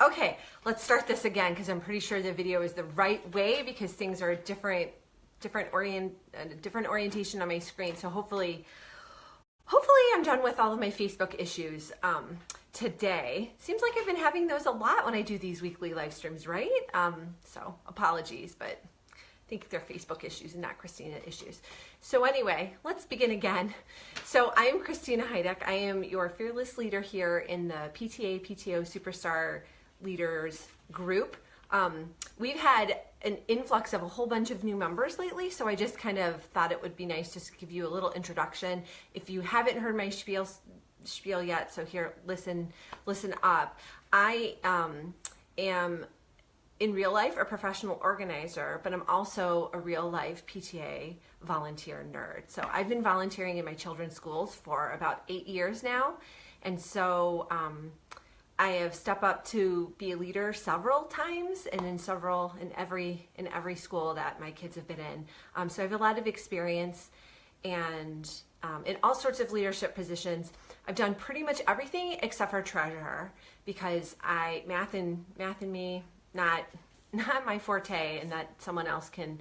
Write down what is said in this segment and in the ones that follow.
Okay, let's start this again because I'm pretty sure the video is the right way because things are different orientation on my screen. So hopefully I'm done with all of my Facebook issues today. Seems like I've been having those a lot when I do these weekly live streams, right? So apologies, but I think they're Facebook issues and not Christina issues. So anyway, let's begin again. So I am Christina Heideck. I am your fearless leader here in the PTO Superstar Leaders group. We've had an influx of a whole bunch of new members lately, so I just kind of thought it would be nice just to give you a little introduction. If you haven't heard my spiel yet, so here, listen up. I am in real life a professional organizer, but I'm also a real life PTA volunteer nerd. So I've been volunteering in my children's schools for about 8 years now, and so I have stepped up to be a leader several times, and in every school that my kids have been in. So I have a lot of experience, and in all sorts of leadership positions. I've done pretty much everything except for treasurer, because math and me not my forte, and that someone else can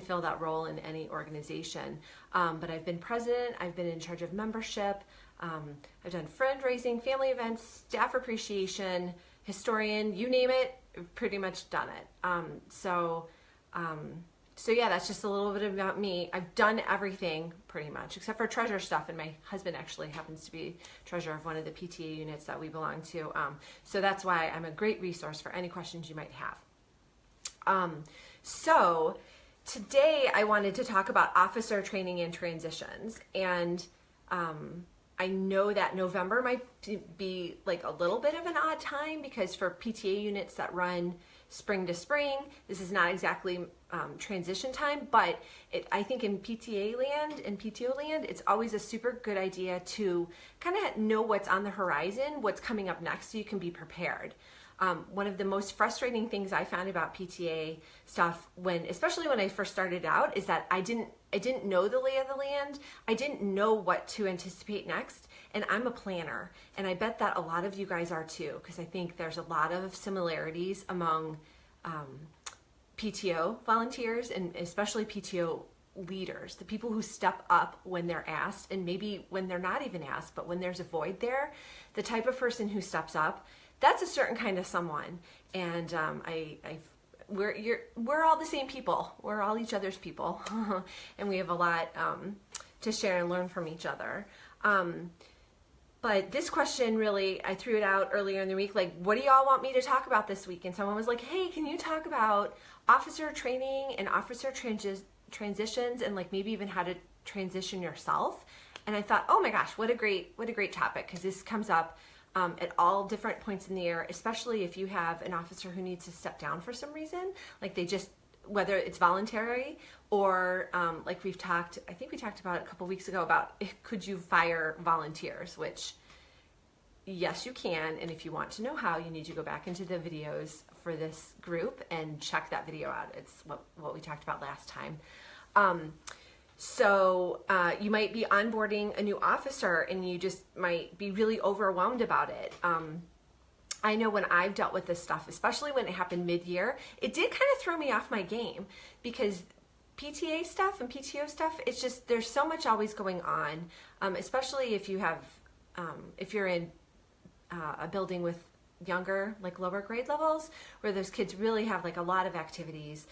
fill that role in any organization. But I've been president. I've been in charge of membership. I've done fundraising, family events, staff appreciation, historian, you name it, I've pretty much done it. So yeah, that's just a little bit about me. I've done everything pretty much except for treasurer stuff, and my husband actually happens to be treasurer of one of the PTA units that we belong to. So that's why I'm a great resource for any questions you might have. So today I wanted to talk about officer training and transitions, and I know that November might be like a little bit of an odd time because for PTA units that run spring to spring, this is not exactly transition time, but I think in PTA land and PTO land, it's always a super good idea to kind of know what's on the horizon, what's coming up next, so you can be prepared. One of the most frustrating things I found about PTA stuff, especially when I first started out, is that I didn't know the lay of the land. I didn't know what to anticipate next. And I'm a planner, and I bet that a lot of you guys are too, because I think there's a lot of similarities among PTO volunteers and especially PTO leaders, the people who step up when they're asked, and maybe when they're not even asked, but when there's a void there, the type of person who steps up, that's a certain kind of someone. And we're all the same people. We're all each other's people, and we have a lot to share and learn from each other. But this question, really, I threw it out earlier in the week, like, what do y'all want me to talk about this week? And someone was like, hey, can you talk about officer training and officer transitions, and like maybe even how to transition yourself? And I thought, oh my gosh, what a great topic, because this comes up at all different points in the year, especially if you have an officer who needs to step down for some reason, like whether it's voluntary or like I think we talked about it a couple weeks ago about could you fire volunteers, which yes, you can. And if you want to know how, you need to go back into the videos for this group and check that video out. It's what we talked about last time. So you might be onboarding a new officer and you just might be really overwhelmed about it. I know when I've dealt with this stuff, especially when it happened mid-year, it did kind of throw me off my game, because PTA stuff and PTO stuff, it's just, there's so much always going on, especially if you're in a building with younger, like lower grade levels, where those kids really have like a lot of activities.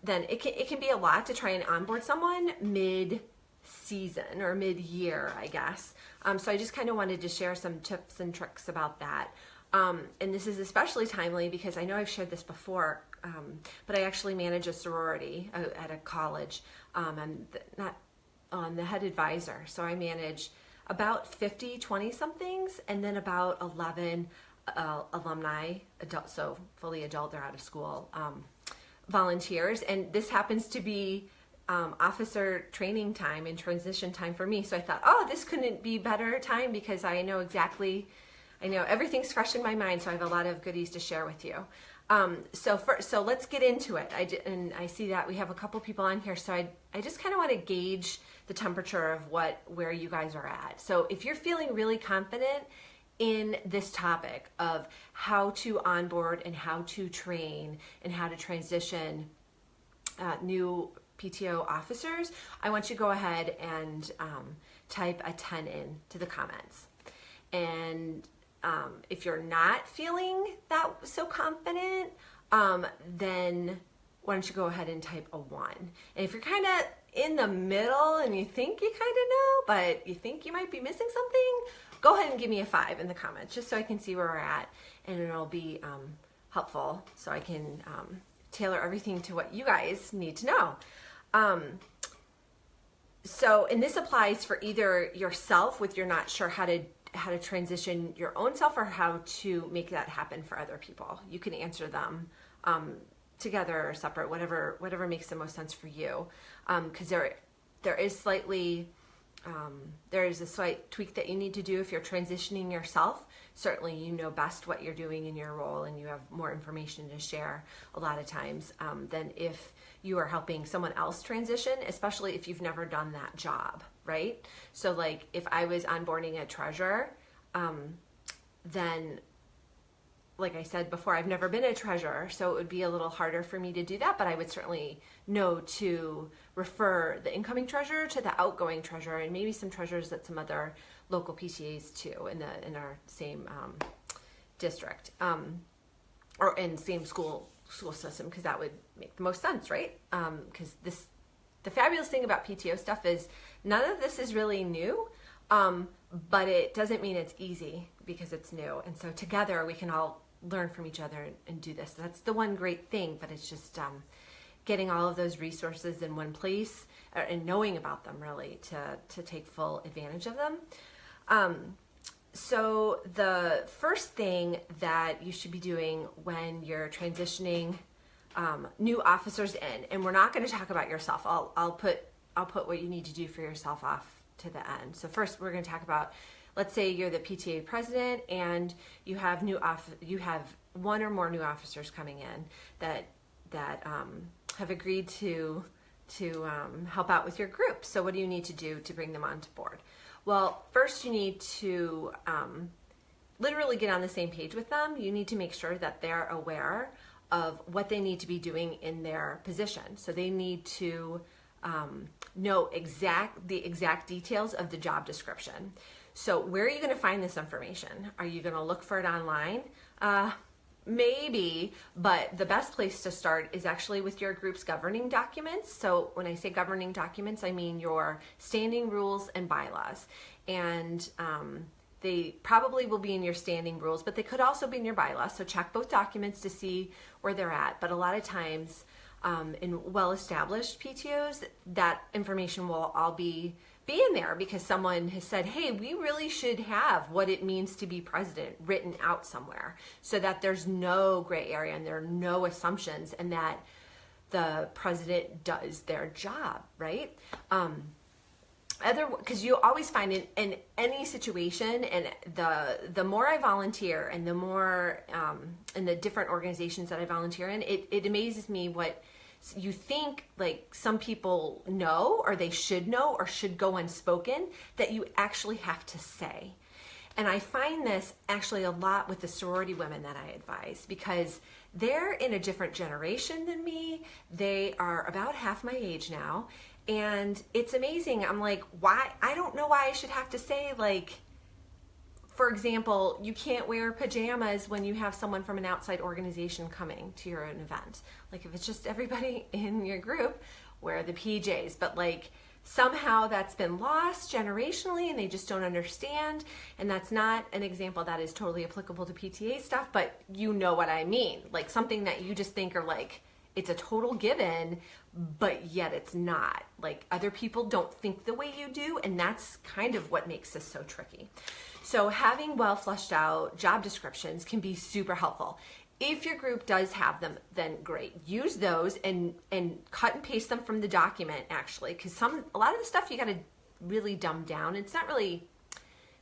Then it can be a lot to try and onboard someone mid-season or mid-year, I guess. So I just kind of wanted to share some tips and tricks about that. And this is especially timely because I know I've shared this before, but I actually manage a sorority at a college. I'm the head advisor, so I manage about 50 20-somethings and then about 11 alumni, adult, so fully adult, they're out of school, volunteers. And this happens to be officer training time and transition time for me. So I thought, oh, this couldn't be better time, because I know everything's fresh in my mind, so I have a lot of goodies to share with you. So let's get into it. I see that we have a couple people on here, so I just kind of want to gauge the temperature of where you guys are at. So if you're feeling really confident in this topic of how to onboard and how to train and how to transition new PTO officers, I want you to go ahead and type a 10 in to the comments. And if you're not feeling that so confident, then why don't you go ahead and type a 1. And if you're kind of in the middle and you think you kind of know, but you think you might be missing something, go ahead and give me a 5 in the comments, just so I can see where we're at, and it'll be helpful so I can tailor everything to what you guys need to know. And this applies for either yourself with you're not sure how to transition your own self, or how to make that happen for other people. You can answer them together or separate, whatever makes the most sense for you. Because there is a slight tweak that you need to do if you're transitioning yourself. Certainly you know best what you're doing in your role, and you have more information to share a lot of times than if you are helping someone else transition, especially if you've never done that job, right? So like if I was onboarding a treasurer, then like I said before, I've never been a treasurer, so it would be a little harder for me to do that, but I would certainly know to refer the incoming treasurer to the outgoing treasurer, and maybe some treasurers at some other local PTAs too in our same district, or in same school system, because that would make the most sense, right? Because the fabulous thing about PTO stuff is none of this is really new, but it doesn't mean it's easy because it's new. And so together we can all learn from each other and do this. That's the one great thing, but it's just getting all of those resources in one place and knowing about them really to take full advantage of them. So the first thing that you should be doing when you're transitioning new officers in, and we're not going to talk about yourself. I'll put what you need to do for yourself off to the end. So first we're going to talk about, let's say you're the PTA president and you have one or more new officers coming in that have agreed to help out with your group. So what do you need to do to bring them onto board? Well, first you need to literally get on the same page with them. You need to make sure that they're aware of what they need to be doing in their position. So they need to know the exact details of the job description. So where are you going to find this information? Are you going to look for it online? Maybe, but the best place to start is actually with your group's governing documents. So when I say governing documents, I mean your standing rules and bylaws. And they probably will be in your standing rules, but they could also be in your bylaws. So check both documents to see where they're at. But a lot of times in well-established PTOs, that information will all be in there because someone has said, hey, we really should have what it means to be president written out somewhere, so that there's no gray area and there are no assumptions, and that the president does their job, right? Because you always find in any situation, and the more I volunteer and the more in the different organizations that I volunteer in, it amazes me what you think like some people know, or they should know, or should go unspoken, that you actually have to say. And I find this actually a lot with the sorority women that I advise, because they're in a different generation than me. They are about half my age now, and it's amazing. I'm like, why? I don't know why I should have to say, like, for example, you can't wear pajamas when you have someone from an outside organization coming to your event. Like if it's just everybody in your group, wear the PJs. But like somehow that's been lost generationally and they just don't understand. And that's not an example that is totally applicable to PTA stuff, but you know what I mean. Like something that you just think are like, it's a total given, but yet it's not. Like other people don't think the way you do, and that's kind of what makes this so tricky. So having well fleshed out job descriptions can be super helpful. If your group does have them, then great. Use those and cut and paste them from the document, actually, because a lot of the stuff you got to really dumb down. It's not really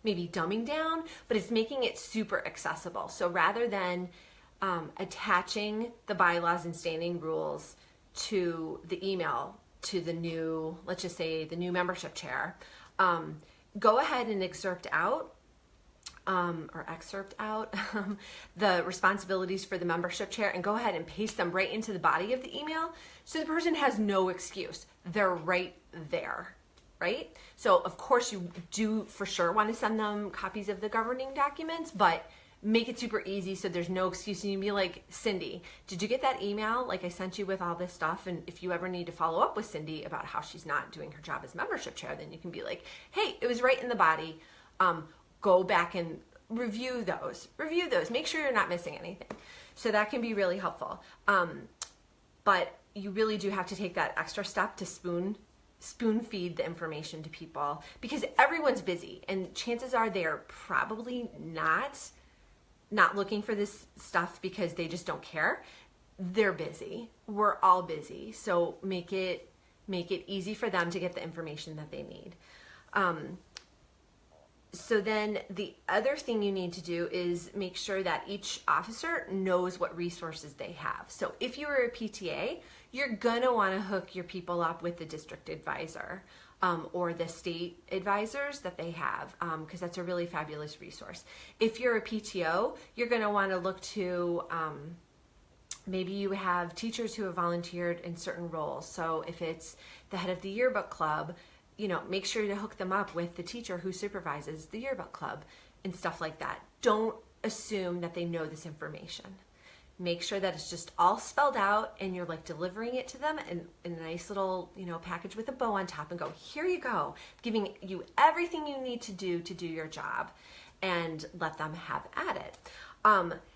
maybe dumbing down, but it's making it super accessible. So rather than attaching the bylaws and standing rules to the email to the new, let's just say the new membership chair, go ahead and excerpt out or excerpt out the responsibilities for the membership chair and go ahead and paste them right into the body of the email, so the person has no excuse. They're right there, right? So of course you do for sure want to send them copies of the governing documents, but make it super easy so there's no excuse. And you can be like, Cindy, did you get that email? Like I sent you with all this stuff. And if you ever need to follow up with Cindy about how she's not doing her job as membership chair, then you can be like, hey, it was right in the body. Go back and review those, make sure you're not missing anything. So that can be really helpful. But you really do have to take that extra step to spoon feed the information to people, because everyone's busy and chances are they're probably not looking for this stuff because they just don't care. They're busy. We're all busy. So make it easy for them to get the information that they need. So then the other thing you need to do is make sure that each officer knows what resources they have. So if you were a PTA, you're gonna wanna hook your people up with the district advisor or the state advisors that they have, because that's a really fabulous resource. If you're a PTO, you're gonna wanna look to, maybe you have teachers who have volunteered in certain roles. So if it's the head of the yearbook club, make sure to hook them up with the teacher who supervises the yearbook club and stuff like that. Don't assume that they know this information. Make sure that it's just all spelled out and you're like delivering it to them in a nice little, package with a bow on top and go, here you go, giving you everything you need to do your job, and let them have at it.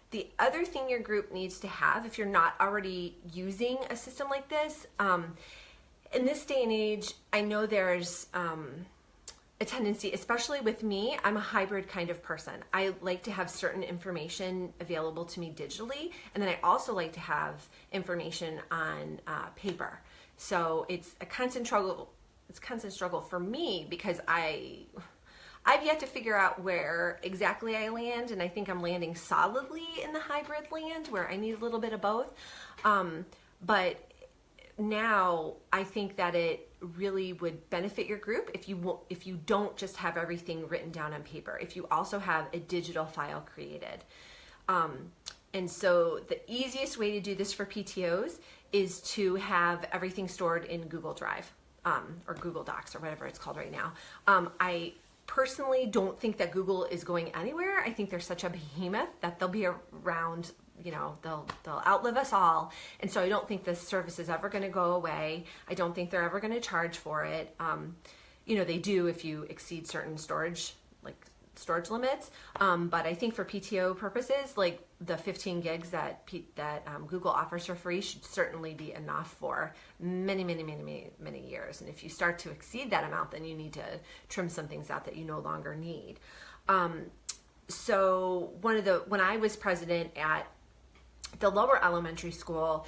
The other thing your group needs to have, if you're not already using a system like this, in this day and age, I know there's a tendency, especially with me, I'm a hybrid kind of person. I like to have certain information available to me digitally, and then I also like to have information on paper. So it's a constant struggle. It's a constant struggle for me because I've yet to figure out where exactly I land, and I think I'm landing solidly in the hybrid land where I need a little bit of both. But now I think that it really would benefit your group if you don't just have everything written down on paper, if you also have a digital file created. And so the easiest way to do this for PTOs is to have everything stored in Google Drive, or Google Docs, or whatever it's called right now. I personally don't think that Google is going anywhere. I think they're such a behemoth that they'll be around, they'll outlive us all. And so I don't think this service is ever going to go away. I don't think they're ever going to charge for it. They do if you exceed certain storage limits. But I think for PTO purposes, like the 15 gigs that Google offers for free should certainly be enough for many, many, many, many, many years. And if you start to exceed that amount, then you need to trim some things out that you no longer need. So when I was president at the lower elementary school,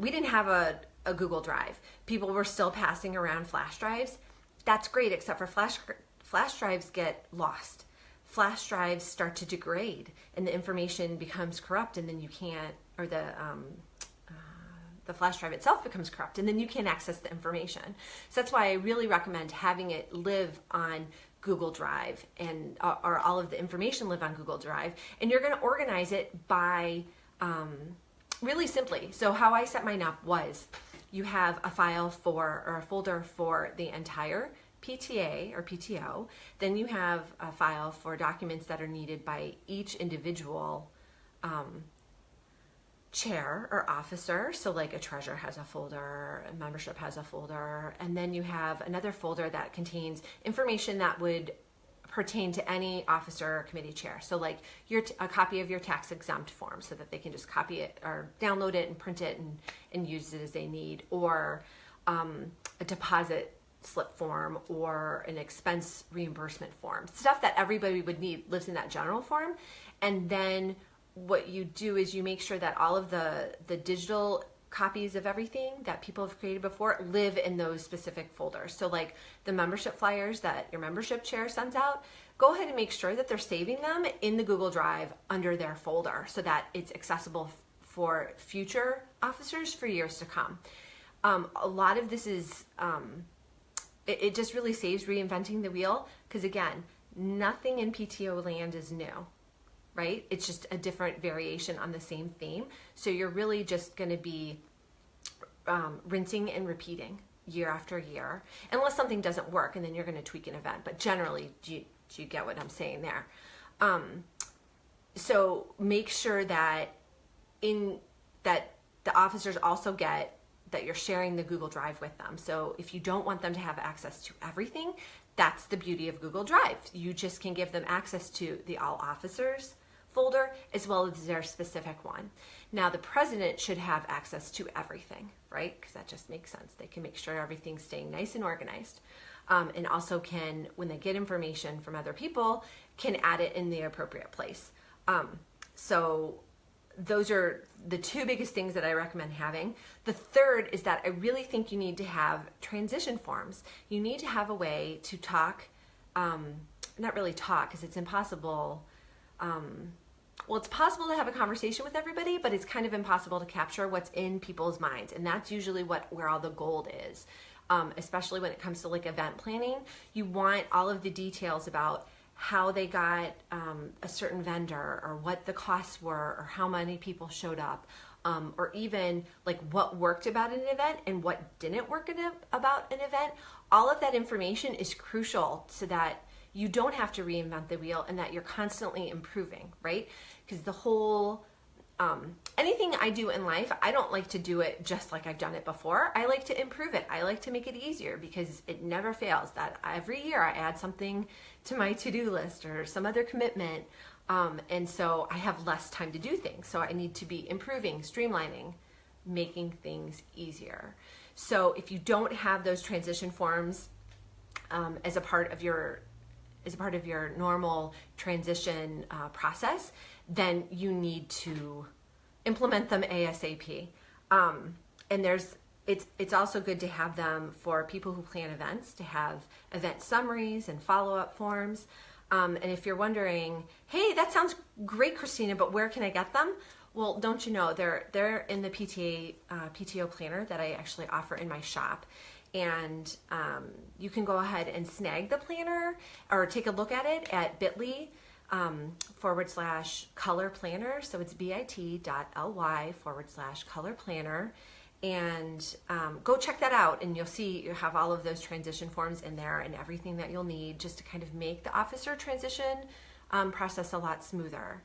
we didn't have a Google Drive. People were still passing around flash drives. That's great, except for flash drives get lost. Flash drives start to degrade and the information becomes corrupt, and then you can't, or the flash drive itself becomes corrupt, and then you can't access the information. So that's why I really recommend having it live on Google Drive, and or all of the information live on Google Drive, and you're going to organize it by really simply. So how I set mine up was you have a file or a folder for the entire PTA or PTO, then you have a file for documents that are needed by each individual chair or officer. So like a treasurer has a folder, a membership has a folder, and then you have another folder that contains information that would pertain to any officer or committee chair. So like a copy of your tax exempt form so that they can just copy it or download it and print it and use it as they need, or a deposit slip form or an expense reimbursement form. Stuff that everybody would need lives in that general form. And then what you do is you make sure that all of the digital copies of everything that people have created before live in those specific folders. So like the membership flyers that your membership chair sends out, go ahead and make sure that they're saving them in the Google Drive under their folder so that it's accessible for future officers for years to come. A lot of this is, it just really saves reinventing the wheel, because again, Nothing in PTO land is new, right? It's just a different variation on the same theme. So you're really just going to be rinsing and repeating year after year, unless something doesn't work, and then you're going to tweak an event. But generally, do you get what I'm saying there? So make sure that that the officers also get that you're sharing the Google Drive with them. So if you don't want them to have access to everything, that's the beauty of Google Drive. You just can give them access to the All Officers folder as well as their specific one. Now the president should have access to everything, right? Because that just makes sense. They can make sure everything's staying nice and organized. And also can, when they get information from other people, can add it in the appropriate place. So those are the two biggest things that I recommend having. The third is that I really think you need to have transition forms. You need to have a way to talk, not really talk because it's impossible. Well, it's possible to have a conversation with everybody, but it's kind of impossible to capture what's in people's minds. And that's usually where all the gold is, especially when it comes to like event planning. You want all of the details about how they got a certain vendor, or what the costs were, or how many people showed up, or even like what worked about an event and what didn't work about an event. All of that information is crucial so that you don't have to reinvent the wheel and that you're constantly improving, right? Because the whole, anything I do in life, I don't like to do it just like I've done it before. I like to improve it. I like to make it easier because it never fails that every year I add something to my to-do list or some other commitment. And so I have less time to do things. So I need to be improving, streamlining, making things easier. So if you don't have those transition forms as a part of your normal transition process, then you need to implement them ASAP. And it's also good to have them for people who plan events, to have event summaries and follow-up forms. And if you're wondering, hey, that sounds great, Christina, but where can I get them? Well, don't you know, they're in the PTO planner that I actually offer in my shop. And you can go ahead and snag the planner or take a look at it at bit.ly /color planner. So it's bit.ly/color planner. And go check that out, and you'll see you have all of those transition forms in there and everything that you'll need just to kind of make the officer transition process a lot smoother.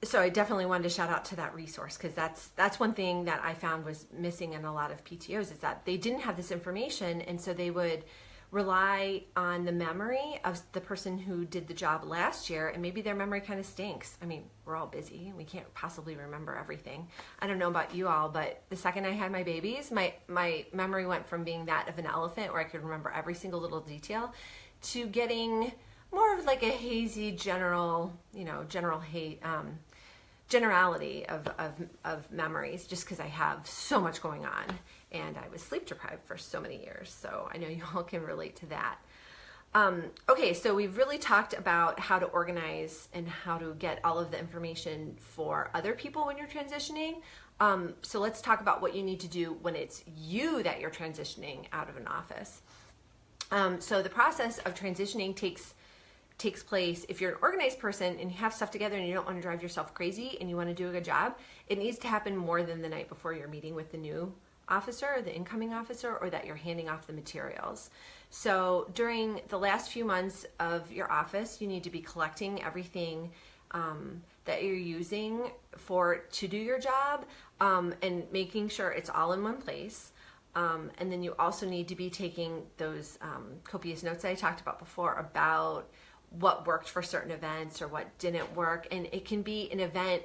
So I definitely wanted to shout out to that resource, because that's one thing that I found was missing in a lot of PTOs, is that they didn't have this information, and so they would rely on the memory of the person who did the job last year, and maybe their memory kind of stinks. I mean, we're all busy and we can't possibly remember everything. I don't know about you all, but the second I had my babies, my memory went from being that of an elephant where I could remember every single little detail to getting more of like a hazy generality of memories, just because I have so much going on and I was sleep deprived for so many years. So I know you all can relate to that. Okay, so we've really talked about how to organize and how to get all of the information for other people when you're transitioning. So let's talk about what you need to do when it's you that you're transitioning out of an office. So the process of transitioning takes place, if you're an organized person and you have stuff together and you don't want to drive yourself crazy and you want to do a good job, it needs to happen more than the night before you're meeting with the new officer or the incoming officer, or that you're handing off the materials. So during the last few months of your office, you need to be collecting everything that you're using to do your job, and making sure it's all in one place. And then you also need to be taking those copious notes that I talked about before about what worked for certain events or what didn't work. And it can be an event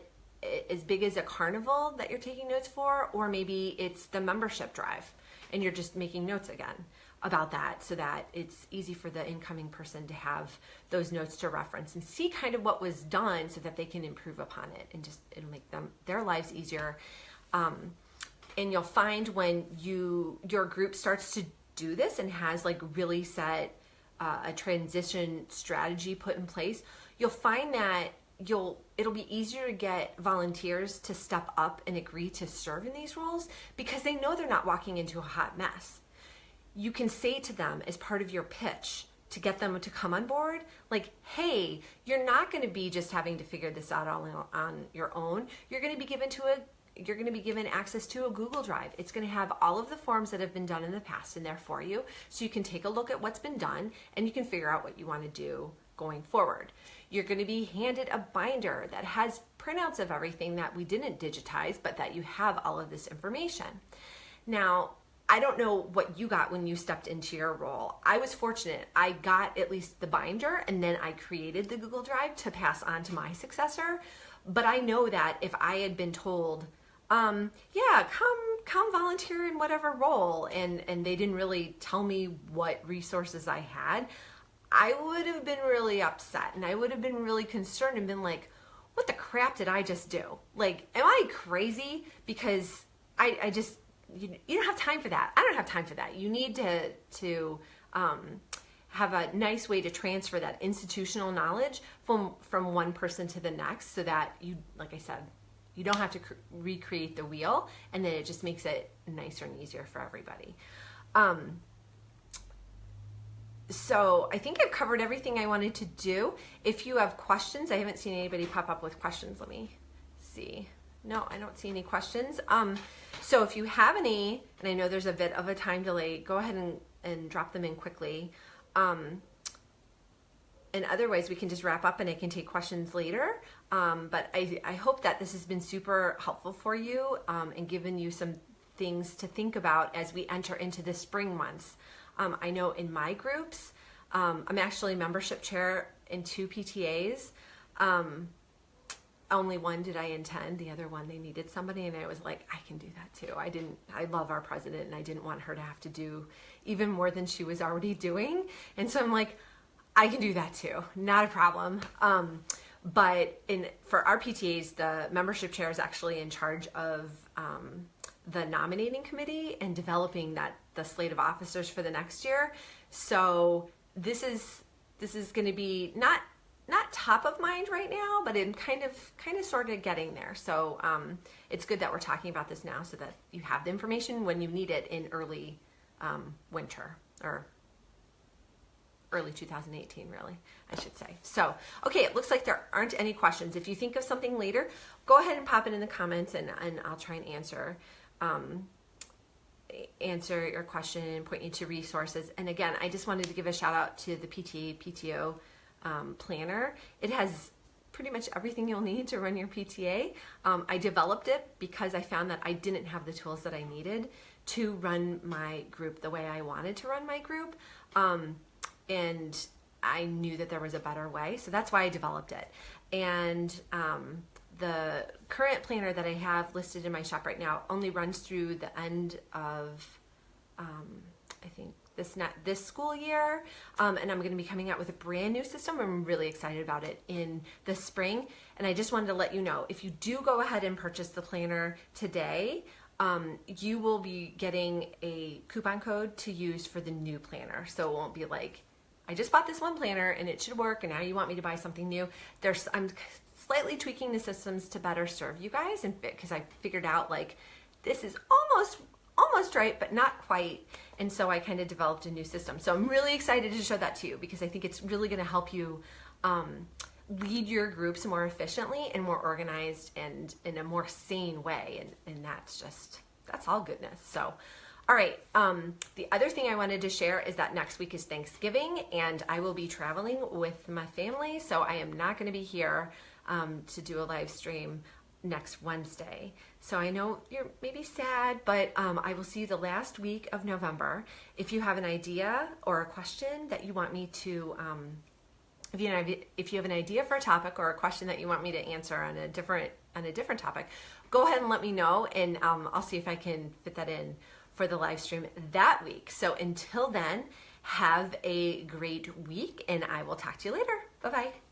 as big as a carnival that you're taking notes for, or maybe it's the membership drive and you're just making notes again about that, so that it's easy for the incoming person to have those notes to reference and see kind of what was done, so that they can improve upon it, and just it'll make their lives easier. And you'll find when your group starts to do this and has like really set a transition strategy put in place, you'll find that it'll be easier to get volunteers to step up and agree to serve in these roles, because they know they're not walking into a hot mess. you can say to them as part of your pitch to get them to come on board, like, hey, you're not going to be just having to figure this out all on your own. You're going to be given access to a Google Drive. It's going to have all of the forms that have been done in the past in there for you, so you can take a look at what's been done and you can figure out what you want to do going forward. You're going to be handed a binder that has printouts of everything that we didn't digitize, but that you have all of this information. Now, I don't know what you got when you stepped into your role. I was fortunate. I got at least the binder, and then I created the Google Drive to pass on to my successor. But I know that if I had been told, yeah, come volunteer in whatever role, and they didn't really tell me what resources I had, I would have been really upset, and I would have been really concerned and been like, what the crap did I just do? Like, am I crazy? Because I just, you don't have time for that. I don't have time for that. You need to have a nice way to transfer that institutional knowledge from one person to the next, so that you, like I said, you don't have to recreate the wheel, and then it just makes it nicer and easier for everybody. So I think I've covered everything I wanted to do. If you have questions, I haven't seen anybody pop up with questions. Let me see. No, I don't see any questions. So if you have any, and I know there's a bit of a time delay, go ahead and drop them in quickly. And otherwise we can just wrap up and I can take questions later. But I hope that this has been super helpful for you, and given you some things to think about as we enter into the spring months. I know in my groups, I'm actually membership chair in 2 PTAs. Only one did I attend. The other one, they needed somebody, and I was like, I can do that too. I love our president, and I didn't want her to have to do even more than she was already doing. And so I'm like, I can do that too. Not a problem. But for our PTAs, the membership chair is actually in charge of the nominating committee and developing the slate of officers for the next year. So this is going to be not top of mind right now, but in kind of sort of getting there. So it's good that we're talking about this now, so that you have the information when you need it in early winter, or early 2018, really, I should say. So, okay, it looks like there aren't any questions. If you think of something later, go ahead and pop it in the comments, and I'll try and answer your question and point you to resources. And again, I just wanted to give a shout out to the PTO planner. It has pretty much everything you'll need to run your PTA. I developed it because I found that I didn't have the tools that I needed to run my group the way I wanted to run my group. And I knew that there was a better way, so that's why I developed it. And the current planner that I have listed in my shop right now only runs through the end of, I think, this school year, and I'm going to be coming out with a brand new system. I'm really excited about it in the spring, and I just wanted to let you know, if you do go ahead and purchase the planner today, you will be getting a coupon code to use for the new planner. So it won't be like, I just bought this one planner and it should work, and now you want me to buy something new. I'm slightly tweaking the systems to better serve you guys, and because I figured out, like, this is almost right, but not quite. And so I kind of developed a new system. So I'm really excited to show that to you, because I think it's really going to help you lead your groups more efficiently and more organized and in a more sane way. And that's all goodness. So, all right. The other thing I wanted to share is that next week is Thanksgiving, and I will be traveling with my family. So I am not going to be here to do a live stream next Wednesday. So I know you're maybe sad, but I will see you the last week of November. If you have an idea or a question that you want me to, if you have an idea for a topic or a question that you want me to answer on a different topic, go ahead and let me know, and I'll see if I can fit that in for the live stream that week. So until then, have a great week, and I will talk to you later. Bye-bye.